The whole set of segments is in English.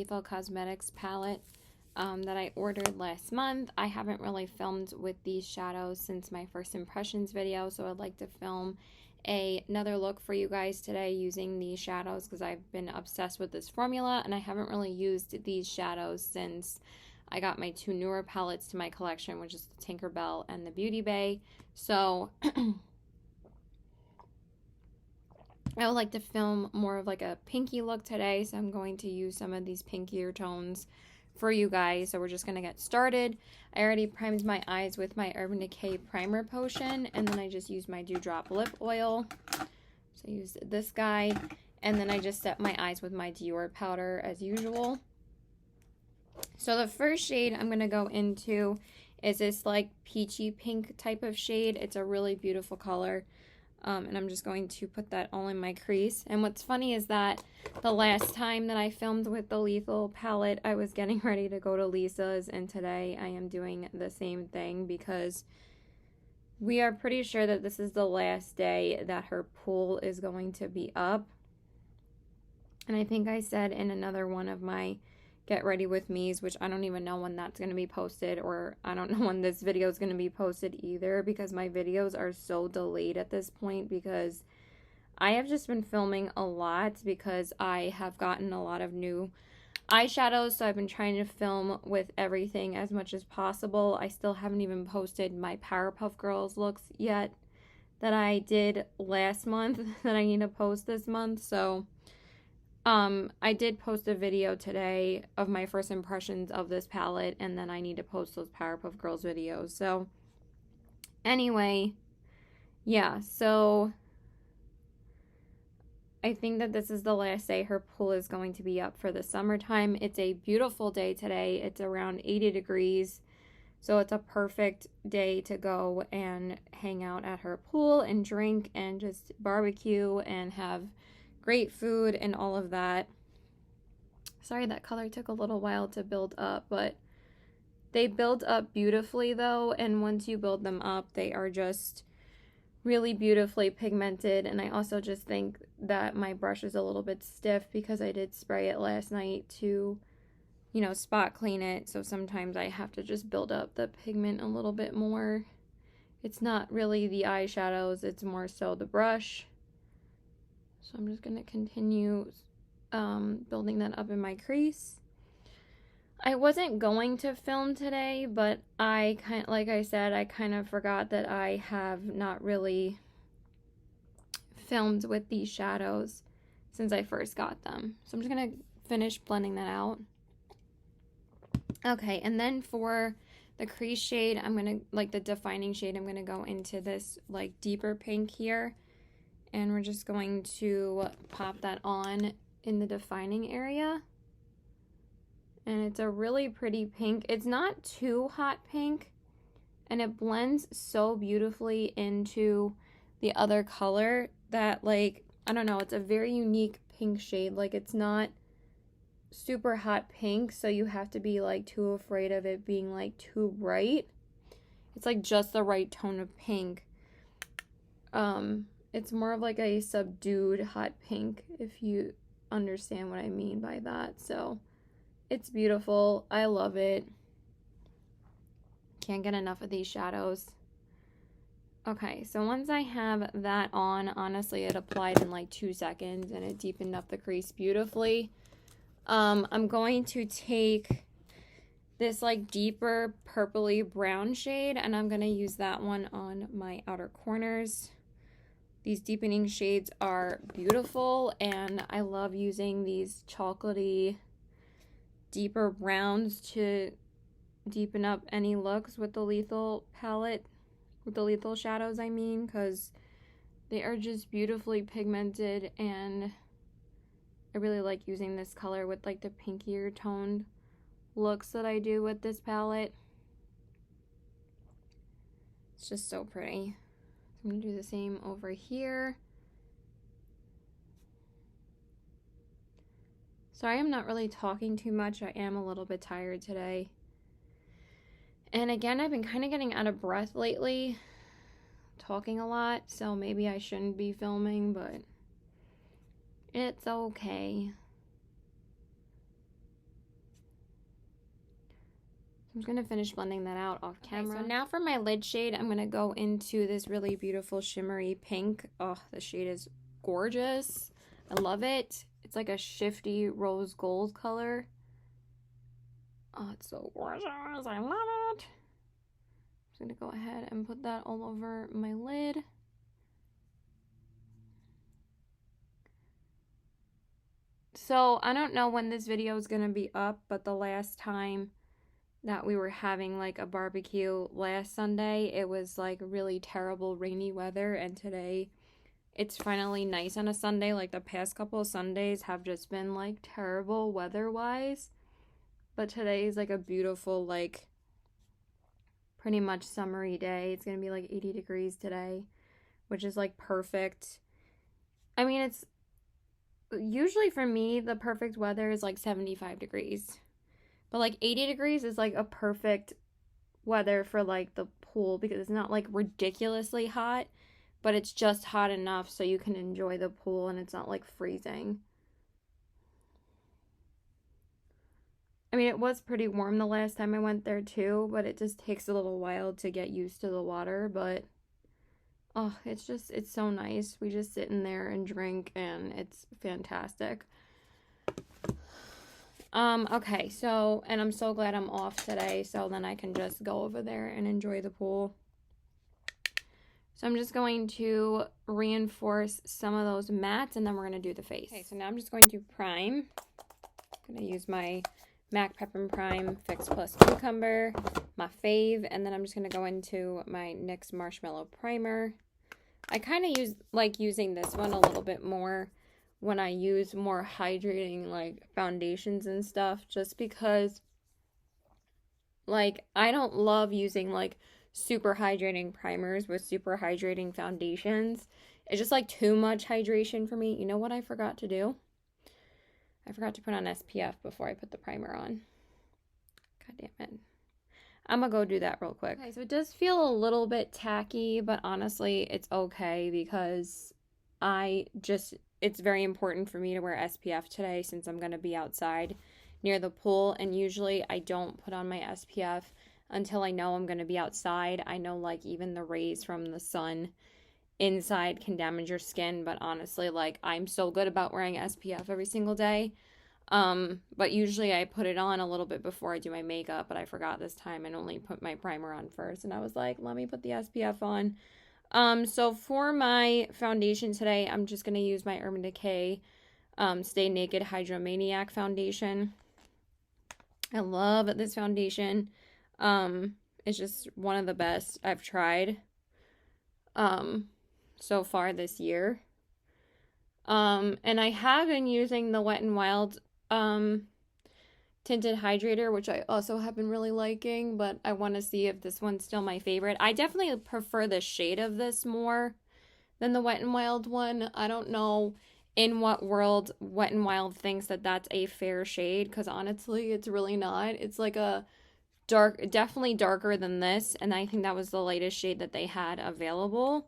Lethal Cosmetics palette that I ordered last month. I haven't really filmed with these shadows since my first impressions video, so I'd like to film another look for you guys today using these shadows because I've been obsessed with this formula, and I haven't really used these shadows since I got my two newer palettes to my collection, which is the Tinkerbell and the Beauty Bay. So I would like to film more of like a pinky look today, so I'm going to use some of these pinkier tones for you guys. So we're just going to get started. I already primed my eyes with my Urban Decay primer potion, and then I just used my Dewdrop lip oil. So I used this guy, and then I just set my eyes with my Dior powder as usual. So the first shade I'm going to go into is this like peachy pink type of shade. It's a really beautiful color. And I'm just going to put that all in my crease. And what's funny is that the last time that I filmed with the Lethal palette, I was getting ready to go to Lisa's, and today I am doing the same thing because we are pretty sure that this is the last day that her pool is going to be up. And I think I said in another one of my Get Ready With Me's, which I don't even know when that's going to be posted, or I don't know when this video is going to be posted either, because my videos are so delayed at this point because I have just been filming a lot because I have gotten a lot of new eyeshadows, so I've been trying to film with everything as much as possible. I still haven't even posted my Powerpuff Girls looks yet that I did last month that I need to post this month, so I did post a video today of my first impressions of this palette, and then I need to post those Powerpuff Girls videos. So anyway, yeah, so I think that this is the last day her pool is going to be up for the summertime. It's a beautiful day today. It's around 80 degrees. So it's a perfect day to go and hang out at her pool and drink and just barbecue and have great food and all of that. Sorry, that color took a little while to build up, but they build up beautifully though, and once you build them up, they are just really beautifully pigmented. And I also just think that my brush is a little bit stiff because I did spray it last night to, you know, spot clean it, so sometimes I have to just build up the pigment a little bit more. It's not really the eyeshadows, it's more so the brush. So I'm just going to continue building that up in my crease. I wasn't going to film today, but like I said, I kind of forgot that I have not really filmed with these shadows since I first got them. So I'm just going to finish blending that out. Okay, and then for the crease shade, I'm going to, like the defining shade, I'm going to go into this like deeper pink here. And we're just going to pop that on in the defining area. And it's a really pretty pink. It's not too hot pink, and it blends so beautifully into the other color that, like, I don't know, it's a very unique pink shade. Like, it's not super hot pink, so you have to be like too afraid of it being like too bright. It's like just the right tone of pink. It's more of like a subdued hot pink, if you understand what I mean by that. So it's beautiful. I love it. Can't get enough of these shadows. Okay, so once I have that on, honestly, it applied in like 2 seconds and it deepened up the crease beautifully. I'm going to take this like deeper purpley brown shade, and I'm going to use that one on my outer corners. These deepening shades are beautiful, and I love using these chocolatey, deeper browns to deepen up any looks with the Lethal palette, with the Lethal shadows, I mean, because they are just beautifully pigmented, and I really like using this color with like the pinkier toned looks that I do with this palette. It's just so pretty. I'm going to do the same over here. Sorry, I'm not really talking too much. I am a little bit tired today. And again, I've been kind of getting out of breath lately, talking a lot, so maybe I shouldn't be filming, but it's okay. I'm just going to finish blending that out off camera. Okay, so now for my lid shade, I'm going to go into this really beautiful shimmery pink. Oh, the shade is gorgeous. I love it. It's like a shifty rose gold color. Oh, it's so gorgeous. I love it. I'm just going to go ahead and put that all over my lid. So, I don't know when this video is going to be up, but the last time that we were having like a barbecue last Sunday, it was like really terrible rainy weather, and today it's finally nice on a Sunday. Like the past couple of Sundays have just been like terrible weather-wise, but today is like a beautiful, like pretty much summery day. It's gonna be like 80 degrees today, which is like perfect. I mean, it's usually for me the perfect weather is like 75 degrees, but like 80 degrees is like a perfect weather for like the pool, because it's not like ridiculously hot, but it's just hot enough so you can enjoy the pool and it's not like freezing. I mean, it was pretty warm the last time I went there too, but it just takes a little while to get used to the water. But oh, it's so nice. We just sit in there and drink, and it's fantastic. Okay, so, and I'm so glad I'm off today, so then I can just go over there and enjoy the pool. So I'm just going to reinforce some of those mattes, and then we're going to do the face. Okay, so now I'm just going to prime. I'm going to use my MAC Prep and Prime Fix Plus Cucumber, my fave, and then I'm just going to go into my NYX Marshmallow Primer. I kind of like using this one a little bit more when I use more hydrating like foundations and stuff, just because like I don't love using like super hydrating primers with super hydrating foundations. It's just like too much hydration for me. You know what I forgot to do? I forgot to put on SPF before I put the primer on. God damn it. I'm gonna go do that real quick. Okay, so it does feel a little bit tacky, but honestly, it's okay because it's very important for me to wear SPF today since I'm gonna be outside near the pool, and usually I don't put on my SPF until I know I'm gonna be outside. I know like even the rays from the sun inside can damage your skin, but honestly, like I'm so good about wearing SPF every single day. But usually I put it on a little bit before I do my makeup, but I forgot this time and only put my primer on first, and I was like, let me put the SPF on. So for my foundation today, I'm just going to use my Urban Decay Stay Naked Hydromaniac Foundation. I love this foundation. It's just one of the best I've tried so far this year. And I have been using the Wet n Wild Tinted Hydrator, which I also have been really liking, but I want to see if this one's still my favorite. I definitely prefer the shade of this more than the Wet n Wild one. I don't know in what world Wet n Wild thinks that that's a fair shade, because honestly, it's really not. It's like a dark, definitely darker than this, and I think that was the lightest shade that they had available.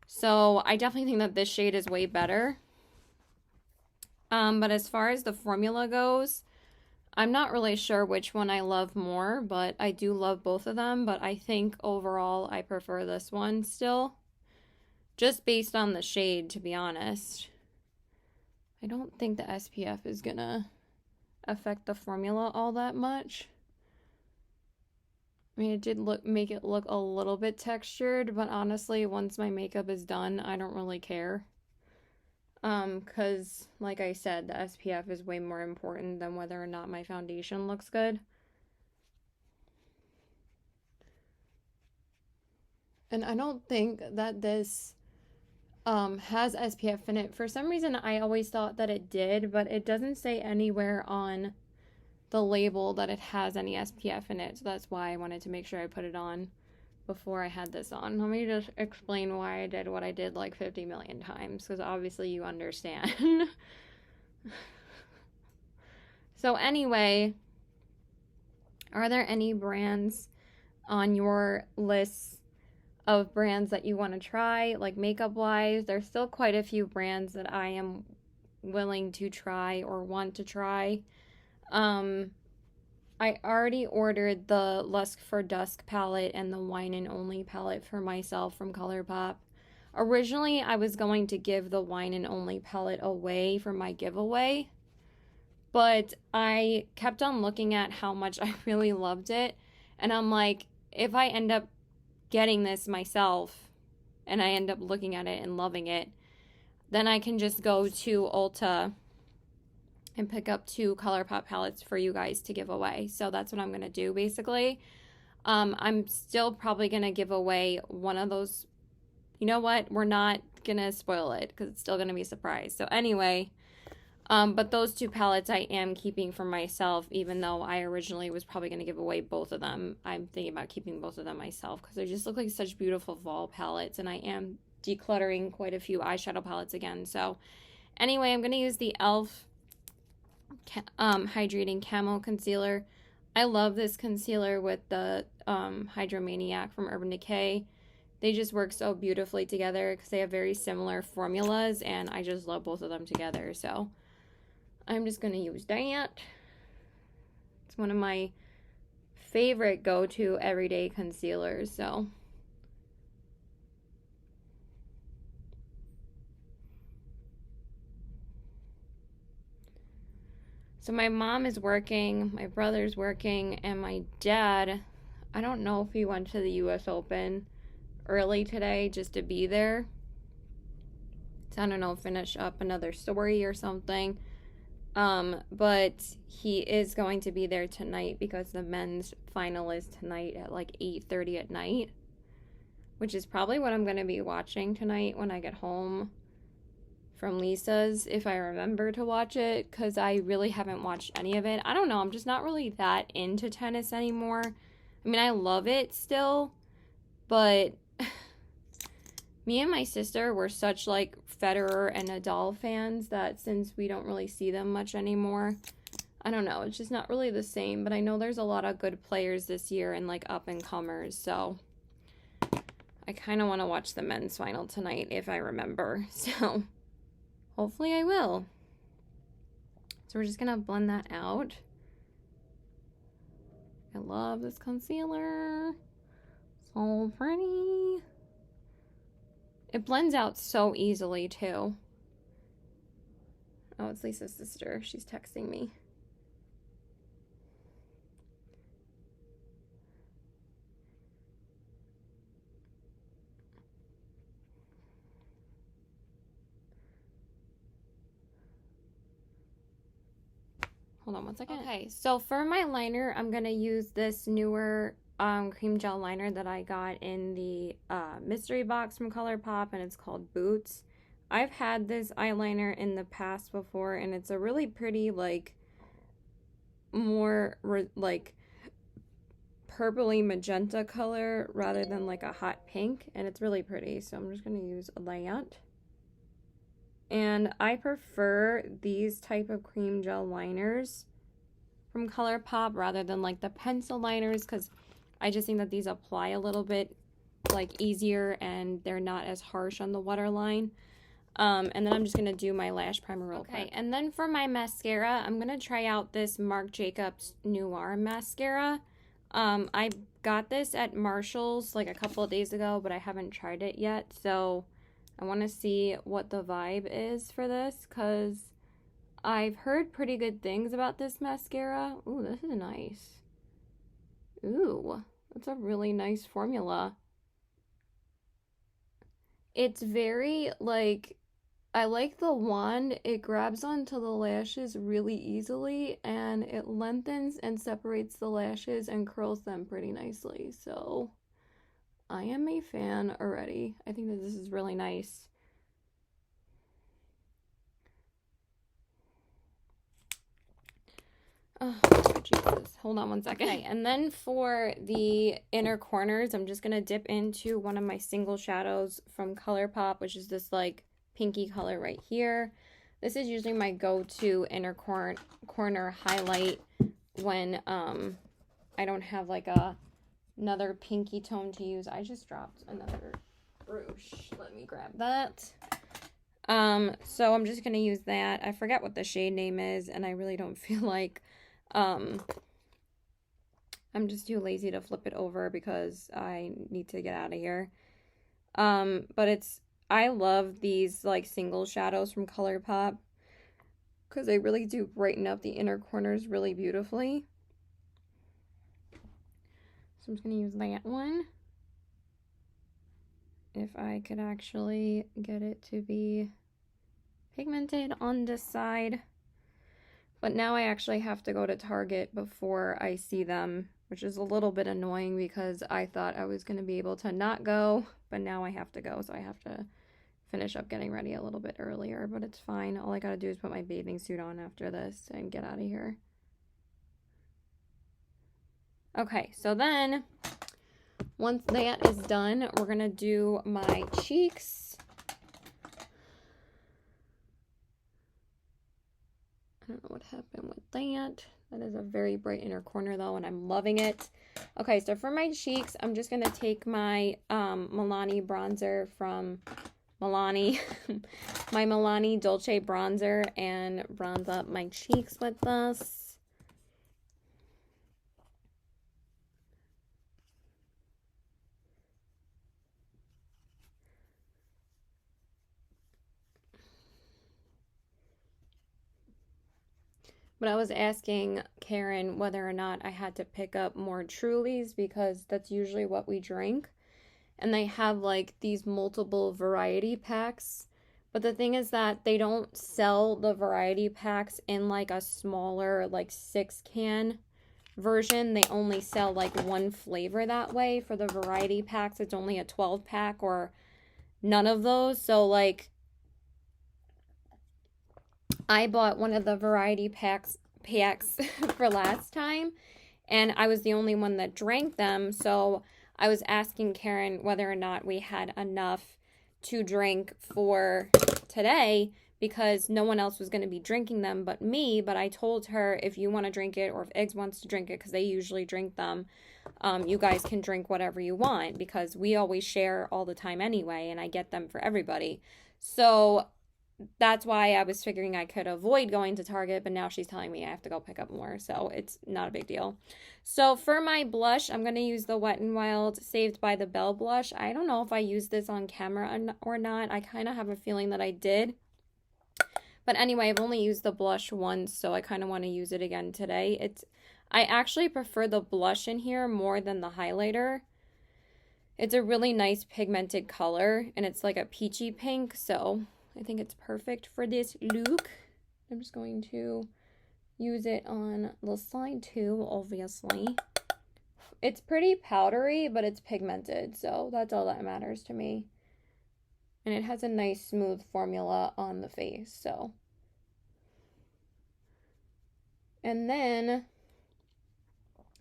So I definitely think that this shade is way better. But as far as the formula goes, I'm not really sure which one I love more, but I do love both of them. But I think overall I prefer this one still, just based on the shade, to be honest. I don't think the SPF is gonna affect the formula all that much. I mean, it did make it look a little bit textured, but honestly, once my makeup is done, I don't really care. Because, like I said, the SPF is way more important than whether or not my foundation looks good. And I don't think that this has SPF in it. For some reason, I always thought that it did, but it doesn't say anywhere on the label that it has any SPF in it. So that's why I wanted to make sure I put it on before I had this on. Let me just explain why I did what I did like 50 million times, because obviously you understand. So anyway, are there any brands on your list of brands that you want to try, like makeup wise? There's still quite a few brands that I am willing to try or want to try. I already ordered the Lusk for Dusk palette and the Wine and Only palette for myself from ColourPop. Originally, I was going to give the Wine and Only palette away for my giveaway, but I kept on looking at how much I really loved it, and I'm like, if I end up getting this myself and I end up looking at it and loving it, then I can just go to Ulta and pick up 2 ColourPop palettes for you guys to give away. So that's what I'm going to do, basically. I'm still probably going to give away one of those. You know what? We're not going to spoil it because it's still going to be a surprise. So anyway, but those 2 palettes I am keeping for myself, even though I originally was probably going to give away both of them. I'm thinking about keeping both of them myself because they just look like such beautiful fall palettes, and I am decluttering quite a few eyeshadow palettes again. So anyway, I'm going to use the e.l.f. Hydrating Camo Concealer. I love this concealer with the Hydromaniac from Urban Decay. They just work so beautifully together because they have very similar formulas, and I just love both of them together. So I'm just going to use that. It's one of my favorite go-to everyday concealers. So my mom is working, my brother's working, and my dad, I don't know if he went to the US Open early today just to be there. So I don't know, finish up another story or something. But he is going to be there tonight because the men's final is tonight at like 8:30 at night, which is probably what I'm going to be watching tonight when I get home from Lisa's, if I remember to watch it, because I really haven't watched any of it. I don't know, I'm just not really that into tennis anymore. I mean, I love it still, but me and my sister were such like Federer and Nadal fans that since we don't really see them much anymore, I don't know, it's just not really the same. But I know there's a lot of good players this year and like up and comers, so I kind of want to watch the men's final tonight if I remember. So hopefully I will. So we're just gonna blend that out. I love this concealer. So pretty. It blends out so easily too. Oh, it's Lisa's sister. She's texting me. Hold on one second. Okay, so for my liner, I'm going to use this Newar cream gel liner that I got in the mystery box from ColourPop, and it's called Boots. I've had this eyeliner in the past before, and it's a really pretty, like, more, like, purpley magenta color rather than, like, a hot pink, and it's really pretty, so I'm just going to use a that. And I prefer these type of cream gel liners from ColourPop rather than like the pencil liners, because I just think that these apply a little bit like easier and they're not as harsh on the waterline. And then I'm just going to do my lash primer real quick. And then for my mascara, I'm going to try out this Marc Jacobs Newar mascara. I got this at Marshall's like a couple of days ago, but I haven't tried it yet, so I want to see what the vibe is for this, because I've heard pretty good things about this mascara. Ooh, this is nice. Ooh, that's a really nice formula. It's very, like, I like the wand. It grabs onto the lashes really easily, and it lengthens and separates the lashes and curls them pretty nicely. So I am a fan already. I think that this is really nice. Oh, Jesus. Hold on one second. Okay, and then for the inner corners, I'm just going to dip into one of my single shadows from ColourPop, which is this, like, pinky color right here. This is usually my go-to inner corner highlight when I don't have, like, another pinky tone to use. I just dropped another brush. Let me grab that. So I'm just going to use that. I forget what the shade name is, and I really don't feel like I'm just too lazy to flip it over because I need to get out of here. But I love these like single shadows from ColourPop because they really do brighten up the inner corners really beautifully. So I'm just going to use that one. If I could actually get it to be pigmented on this side. But now I actually have to go to Target before I see them, which is a little bit annoying because I thought I was going to be able to not go, but now I have to go, so I have to finish up getting ready a little bit earlier, but it's fine. All I got to do is put my bathing suit on after this and get out of here. Okay, so then once that is done, we're going to do my cheeks. I don't know what happened with that. That is a very bright inner corner though, and I'm loving it. Okay, so for my cheeks, I'm just going to take my Milani bronzer from Milani, my Milani Dolce bronzer, and bronze up my cheeks with this. But I was asking Karen whether or not I had to pick up more Trulies because that's usually what we drink. And they have like these multiple variety packs. But the thing is that they don't sell the variety packs in like a smaller like 6-can version. They only sell like one flavor that way. For the variety packs, it's only a 12-pack or none of those. So like I bought one of the variety packs for last time, and I was the only one that drank them, so I was asking Karen whether or not we had enough to drink for today because no one else was going to be drinking them but me, but I told her if you want to drink it or if Eggs wants to drink it, because they usually drink them, you guys can drink whatever you want because we always share all the time anyway, and I get them for everybody. So that's why I was figuring I could avoid going to Target, but now she's telling me I have to go pick up more, so it's not a big deal. So for my blush, I'm going to use the Wet n Wild Saved by the Bell blush. I don't know if I used this on camera or not. I kind of have a feeling that I did. But anyway, I've only used the blush once, so I kind of want to use it again today. I actually prefer the blush in here more than the highlighter. It's a really nice pigmented color, and it's like a peachy pink, so I think it's perfect for this look. I'm just going to use it on the side too, obviously. It's pretty powdery, but it's pigmented, so that's all that matters to me. And it has a nice smooth formula on the face, so. And then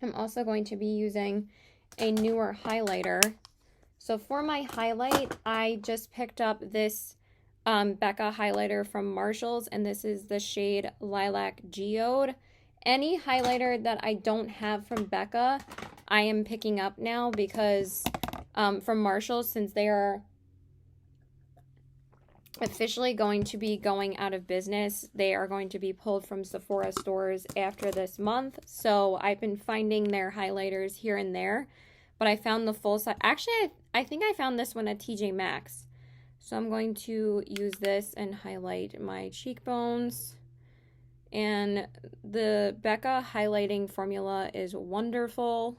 I'm also going to be using a Newar highlighter. So for my highlight, I just picked up this Becca highlighter from Marshalls, and this is the shade Lilac Geode. Any highlighter that I don't have from Becca, I am picking up now because from Marshalls, since they are officially going to be going out of business, they are going to be pulled from Sephora stores after this month. So I've been finding their highlighters here and there, but I found the full size. Actually, I think I found this one at TJ Maxx. So I'm going to use this and highlight my cheekbones. And the Becca highlighting formula is wonderful.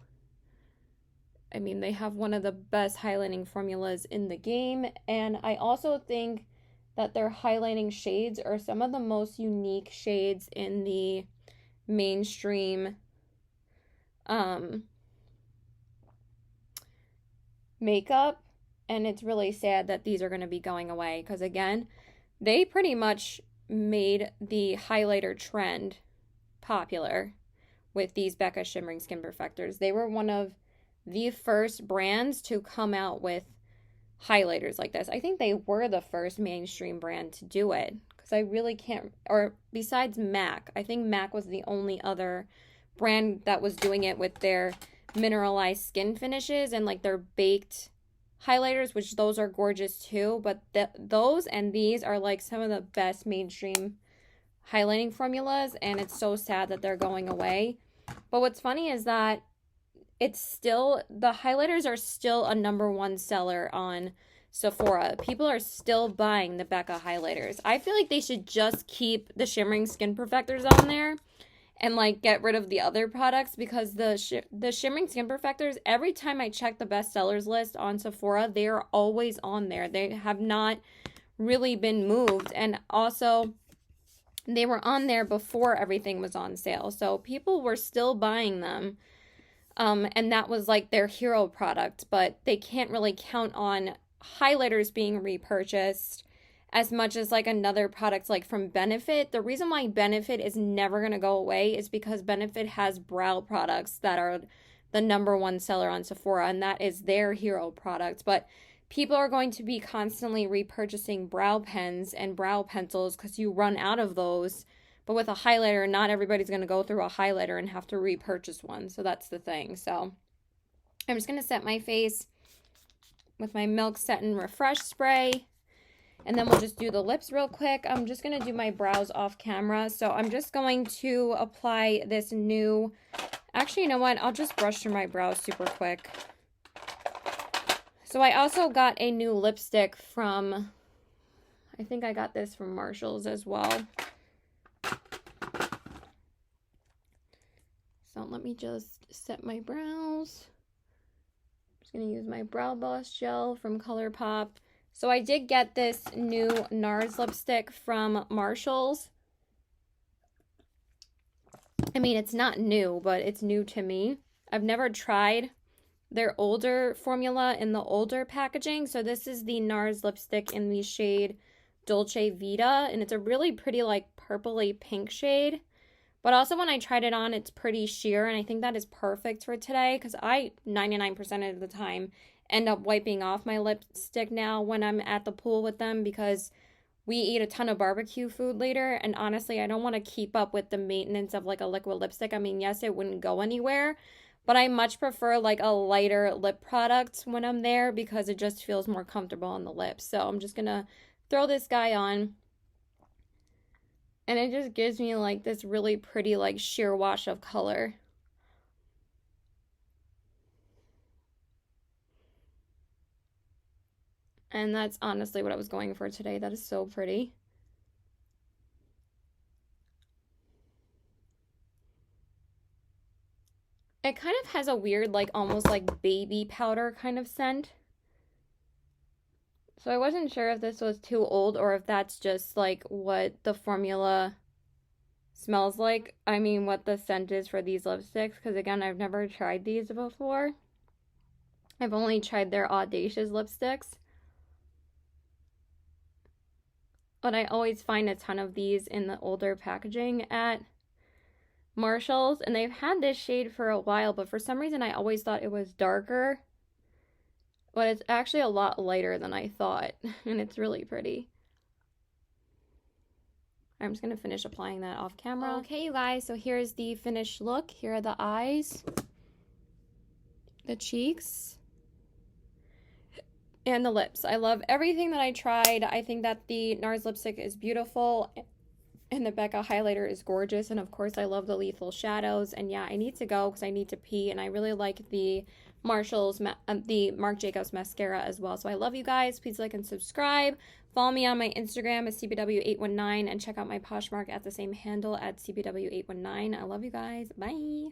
I mean, they have one of the best highlighting formulas in the game. And I also think that their highlighting shades are some of the most unique shades in the mainstream makeup. And it's really sad that these are going to be going away because, again, they pretty much made the highlighter trend popular with these Becca Shimmering Skin Perfectors. They were one of the first brands to come out with highlighters like this. I think they were the first mainstream brand to do it because I really can't, or besides MAC, I think MAC was the only other brand that was doing it with their mineralized skin finishes and like their baked highlighters, which those are gorgeous too, but those and these are like some of the best mainstream highlighting formulas, and it's so sad that they're going away. But what's funny is that it's still, the highlighters are still a #1 seller on Sephora. People are still buying the Becca highlighters. I feel like they should just keep the Shimmering Skin Perfectors on there and like get rid of the other products, because the Shimmering Skin Perfectors, every time I check the bestsellers list on Sephora, they are always on there. They have not really been moved, and also they were on there before everything was on sale, so people were still buying them. And that was like their hero product, but they can't really count on highlighters being repurchased as much as like another product like from Benefit. The reason why Benefit is never going to go away is because Benefit has brow products that are the #1 seller on Sephora, and that is their hero product. But people are going to be constantly repurchasing brow pens and brow pencils because you run out of those. But with a highlighter, not everybody's going to go through a highlighter and have to repurchase one. So that's the thing. So I'm just going to set my face with my Milk Set and Refresh spray. And then we'll just do the lips real quick. I'm just going to do my brows off camera. So I'm just going to apply this new... Actually, you know what? I'll just brush through my brows super quick. So I also got a new lipstick from... I think I got this from Marshalls as well. So let me just set my brows. I'm just going to use my Brow Boss Gel from ColourPop. So I did get this new Nars lipstick from Marshalls. I mean, it's not new, but it's new to me. I've never tried their older formula in the older packaging. So this is the Nars lipstick in the shade Dolce Vita. And it's a really pretty like purpley pink shade. But also when I tried it on, it's pretty sheer. And I think that is perfect for today, because I 99% of the time end up wiping off my lipstick now when I'm at the pool with them, because we eat a ton of barbecue food later, and honestly I don't want to keep up with the maintenance of like a liquid lipstick. I mean, yes, it wouldn't go anywhere, but I much prefer like a lighter lip product when I'm there because it just feels more comfortable on the lips. So I'm just gonna throw this guy on, and it just gives me like this really pretty like sheer wash of color. And that's honestly what I was going for today. That is so pretty. It kind of has a weird, like, almost like baby powder kind of scent. So I wasn't sure if this was too old or if that's just, like, what the formula smells like. I mean, what the scent is for these lipsticks. Because, again, I've never tried these before. I've only tried their Audacious lipsticks. But I always find a ton of these in the older packaging at Marshalls. And they've had this shade for a while, but for some reason I always thought it was darker. But it's actually a lot lighter than I thought. And it's really pretty. I'm just going to finish applying that off camera. Okay, you guys, so here's the finished look. Here are the eyes, the cheeks, and the lips. I love everything that I tried. I think that the Nars lipstick is beautiful, and the Becca highlighter is gorgeous, and of course I love the Lethal shadows. And yeah, I need to go because I need to pee, and I really like the Marshalls, the Marc Jacobs mascara as well. So I love you guys. Please like and subscribe. Follow me on my Instagram at CBW819, and check out my Poshmark at the same handle at CBW819. I love you guys. Bye.